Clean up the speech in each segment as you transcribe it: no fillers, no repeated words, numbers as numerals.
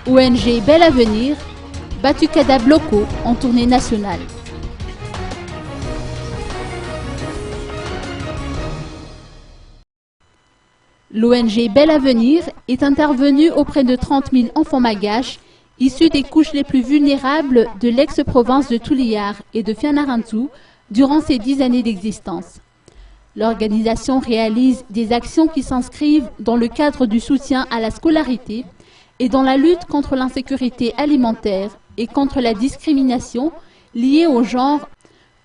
ONG Bel Avenir, Batucada Bloco en tournée nationale. L'ONG Bel Avenir est intervenue auprès de 30 000 enfants malgaches issus des couches les plus vulnérables de l'ex-province de Tuliar et de Fianarantsoa durant ces 10 années d'existence. L'organisation réalise des actions qui s'inscrivent dans le cadre du soutien à la scolarité et dans la lutte contre l'insécurité alimentaire et contre la discrimination liée au genre,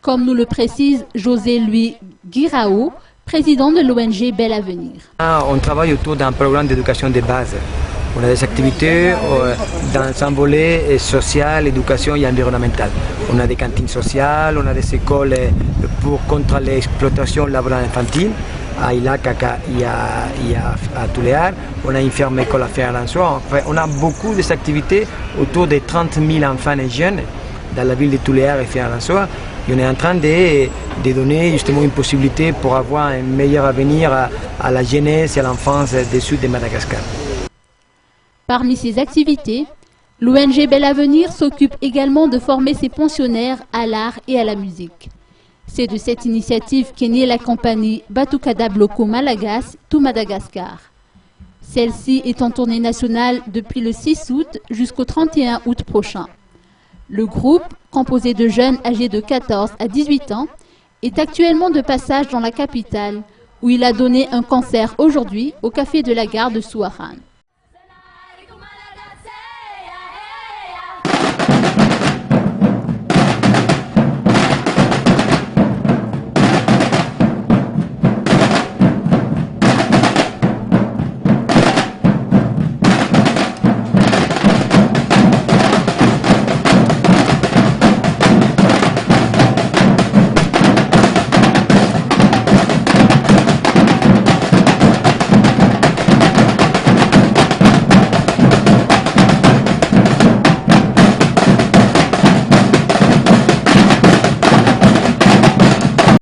comme nous le précise José Luis Guirao, président de l'ONG Bel Avenir. On travaille autour d'un programme d'éducation de base. On a des activités dans un volet social, éducation et environnemental. On a des cantines sociales, on a des écoles contre l'exploitation laborale infantile à Ilakaka et à Tuliar. On a une ferme école à Fianarantsoa. Enfin, on a beaucoup d'activités autour de 30 000 enfants et jeunes dans la ville de Tuliar et Fianarantsoa. Et on est en train de donner justement une possibilité pour avoir un meilleur avenir à la jeunesse et à l'enfance du sud de Madagascar. Parmi ces activités, l'ONG Bel Avenir s'occupe également de former ses pensionnaires à l'art et à la musique. C'est de cette initiative qu'est née la compagnie Batucada Bloco Malagas tout Madagascar. Celle-ci est en tournée nationale depuis le 6 août jusqu'au 31 août prochain. Le groupe, composé de jeunes âgés de 14 à 18 ans, est actuellement de passage dans la capitale, où il a donné un concert aujourd'hui au Café de la Gare de Souarane.